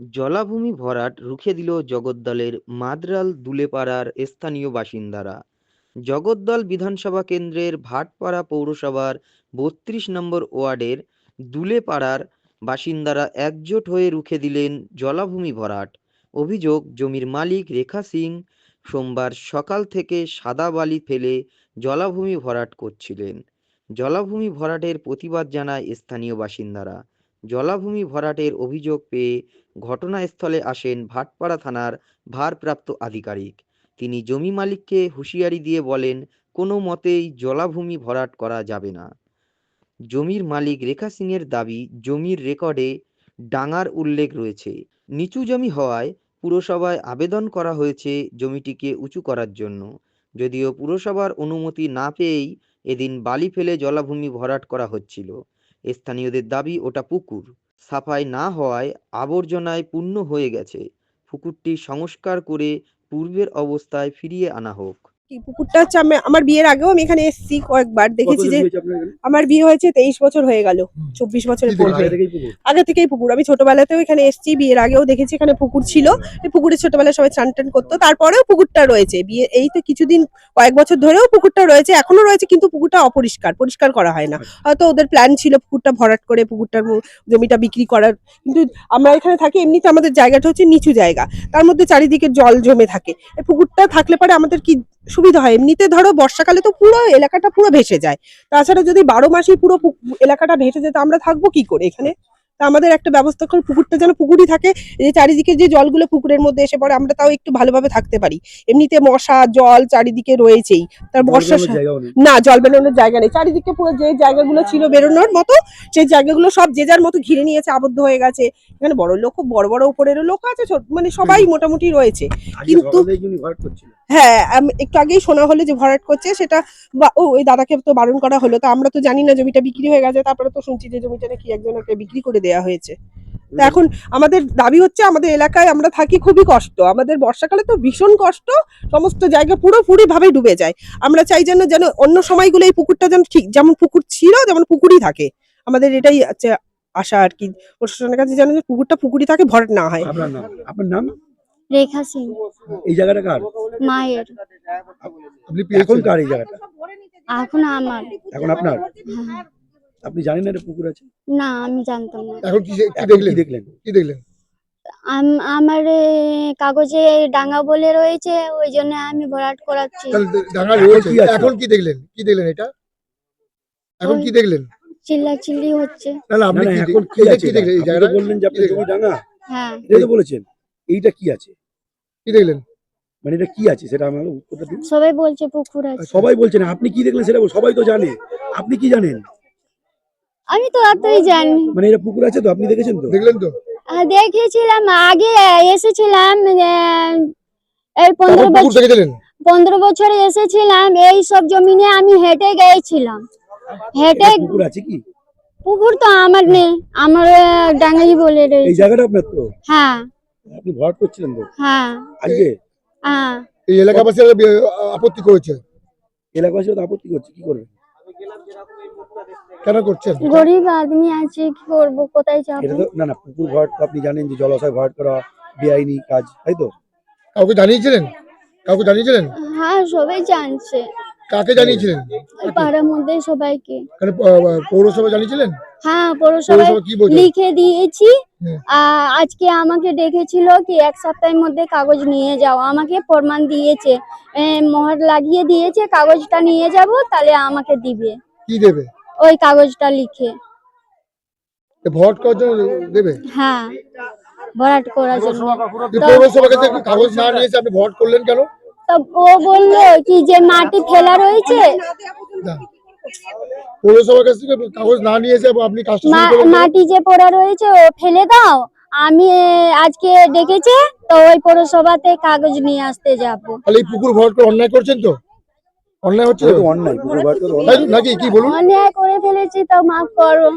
জলাভূমি ভরাট রুখে দিল জগদ্দলের মাদরাল দুলেপাড়ার স্থানীয় বাসিন্দারা। জগদ্দল বিধানসভা কেন্দ্রের ভাটপাড়া পৌরসভার ৩২ নম্বর ওয়ার্ডের দুলেপাড়ার বাসিন্দারা একজোট হয়ে রুখে দিলেন জলাভূমি ভরাট। অভিযোগ, জমির মালিক রেখা সিং সোমবার সকাল থেকে সাদা বালি ফেলে জলাভূমি ভরাট করছিলেন। জলাভূমি ভরাটের প্রতিবাদ জানায় স্থানীয় বাসিন্দারা। জলাভূমি ভরাটের অভিযোগ পেয়ে ঘটনাস্থলে আসেন ভাটপাড়া থানার ভারপ্রাপ্ত আধিকারিক। তিনি জমি মালিককে হুঁশিয়ারি দিয়ে বলেন, কোনো মতেই জলাভূমি ভরাট করা যাবে না। জমির মালিক রেখা সিংয়ের দাবি, জমির রেকর্ডে ডাঙার উল্লেখ রয়েছে। নিচু জমি হওয়ায় পুরসভায় আবেদন করা হয়েছে জমিটিকে উঁচু করার জন্য। যদিও পুরসভার অনুমতি না পেয়েই এদিন বালি ফেলে জলাভূমি ভরাট করা হচ্ছিল। স্থানীয়দের দাবি, ওটা পুকুর, সাফাই না হওয়ায় আবর্জনায় পূর্ণ হয়ে গেছে। পুকুরটি সংস্কার করে পূর্বের অবস্থায় ফিরিয়ে আনা হোক। পুকুরটা হচ্ছে আমার বিয়ের আগেও আমি এখানে এসেছি, কয়েকবার দেখেছি যে আমার বিয়ে হয়েছে 23 বছর হয়ে গেল, 24 বছরে পড়বে। আগে থেকেই পুকুর, আমি ছোটবেলাতেও এখানে এসেছি, বিয়ের আগেও দেখেছি এখানে পুকুর ছিল। এই পুকুরে ছোটবেলায় সবাই চান টান করতো, তারপরেও পুকুরটা রয়েছে। বিয়ে এই তো কিছুদিন, কয়েক বছর ধরেও পুকুরটা রয়েছে, এখনো রয়েছে, কিন্তু পুকুরটা অপরিষ্কার, পরিষ্কার করা হয় না। হয়তো ওদের প্ল্যান ছিল পুকুরটা ভরাট করে পুকুরটার জমিটা বিক্রি করার, কিন্তু আমরা এখানে থাকি, এমনিতে আমাদের জায়গাটা হচ্ছে নিচু জায়গা, তার মধ্যে চারিদিকে জল জমে থাকে। এই পুকুরটা থাকলে পরে আমাদের কি সুবিধা হয়, এমনিতে ধরো বর্ষাকালে তো পুরো এলাকাটা পুরো ভেসে যায়, তাছাড়া যদি 12 মাসই পুরো এলাকাটা ভেসে যেত আমরা থাকবো কি করে এখানে? তা আমাদের একটা ব্যবস্থা করে পুকুরটা যেন পুকুরই থাকে, এই যে চারিদিকে যে জলগুলো পুকুরের মধ্যে এসে পড়ে আমরা তাও একটু ভালোভাবে থাকতে পারি। এমনিতে মশা জল চারিদিকে রয়েছেই, তার বর্ষা না জল বেরোনোর জায়গা নেই, চারিদিকে পুরো যে জায়গাগুলো ছিল বেরোনোর মতো সেই জায়গাগুলো সব যে যার মতো ঘিরে নিয়েছে, আবদ্ধ হয়ে গেছে। এখানে বড় লোক, খুব বড় বড় উপরেরও লোক আছে, মানে সবাই মোটামুটি রয়েছে। কিন্তু হ্যাঁ, একটু আগেই শোনা হলো যে ভরাট করছে, সেটা ওই দাদাকে তো বারণ করা হলো, তো আমরা তো জানি না জমিটা বিক্রি হয়ে গেছে, তারপরে তো শুনছি যে জমিটা নাকি একজনকে বিক্রি করে দেওয়া হয়েছে। তো এখন আমাদের দাবি হচ্ছে, আমাদের এলাকায় আমরা থাকি, খুবই কষ্ট, আমাদের বর্ষাকালে তো ভীষণ কষ্ট, সমস্ত জায়গা পুরোপুরি ভাবে ডুবে যায়। আমরা চাই যেন যেন অন্য সময়গুলো এই পুকুরটা যেন ঠিক যেমন পুকুর ছিল যেমন পুকুরই থাকে, আমাদের এটাই আশা আর কি, প্রশাসনের কাছে যেন পুকুরটা পুকুরই থাকে, ভরাট না হয়। আপনার নাম? রেখা সিং। এই জায়গাটা কার? মায়ের। আপনি পেয়েছেন কার এই জায়গাটা? এখন আমার। এখন আপনার? হ্যাঁ। আপনি জানেন না এটা পুকুর আছে? না, আমি জানতাম না। এখন কি দেখলেন? কি দেখলেন? আমার কাগজে ডাঙ্গা বলে রয়েছে, ওই জন্য আমি ভরাট করাচ্ছি। ডাঙা রয়েছে, এখন কি দেখলেন? কি দেখলেন এটা? এখন কি দেখলেন? চিল্লাচিল্লি হচ্ছে। না না, আপনি এখন কি দেখলেন? এই জায়গাটা বললেন যে আপনার জমি ডাঙা। হ্যাঁ। এটা তো বলেছেন। এইটা কি আছে? কি দেখলেন? মানে এটা কি আছে সেটা আমাকে উত্তরটা দিন। সবাই বলছে পুকুর আছে। সবাই বলছে না, আপনি কি দেখলেন সেটা সবাই তো জানে। আপনি কি জানেন? আমি তো এতই জানি। মানে এটা পুকুর আছে তো, আপনি দেখেছেন তো? দেখলেন তো? দেখেছিলাম, আগে এসেছিলাম, এই 15 বছরে এসেছিলাম, এই সব জমিনে আমি হেঁটে গিয়েছিলাম। হেঁটে পুকুর আছে কি? পুকুর তো আমার নেই, আমার ডাঙ্গাই বলে রয়েছে। এই জায়গাটা আপনার তো? হ্যাঁ। আপনি ভরাট করছিলেন তো? হ্যাঁ। আজকে? হ্যাঁ। এই এলাকাবাসীরা আপত্তি করেছে। এলাকাবাসীরা আপত্তি করছে, কি করবে? কেন করছেন? গরিব আদমি আছে, কি করব, কোথায় যাব? না না, পুকুর ভরাট আপনি জানেন যে জলাশয় ভরাট করা বেআইনি কাজ, তাই তো? কাউকে জানিয়েছিলেন? হ্যাঁ, সবাই জানছে। কাকে জানিয়েছিলেন? পাড়ার মধ্যে সবাইকে। পৌরসভা জানিয়েছিলেন? হ্যাঁ, পৌরসভায় লিখে দিয়েছি। আজকে আমাকে ডেকেছিল কি এক সপ্তাহের মধ্যে কাগজ নিয়ে যাও, আমাকে প্রমাণ দিয়েছে, মোহর লাগিয়ে দিয়েছে, কাগজটা নিয়ে যাব, তাহলে আমাকে দিবে। কি দেবে? ওই কাগজটা লিখে ভরাট করার জন্য দেবে? হ্যাঁ, ভরাট করার জন্য। পৌরসভা কাছে কাগজ না নিয়েছে, আপনি ভরাট করলেন কেন? তো ও বললো কি যে মাটি ফেলা রয়েছে, পৌরসভার কাছ থেকে কাগজ না নিয়েছে আপনি মাটি যে পড়া রয়েছে ও ফেলে দাও। আমি আজকে ডেকেছে, তো ওই পৌরসভাতে কাগজ নিয়ে আসতে যাবো। তাহলে এই পুকুর ভরাট করে অন্যায় করছেন তো? অন্যায় হচ্ছে তো? অন্যায় পুকুর ভরাট করে নাকি, কি বলুন? অন্যায় করে ফেলেছি, তো মাফ করো।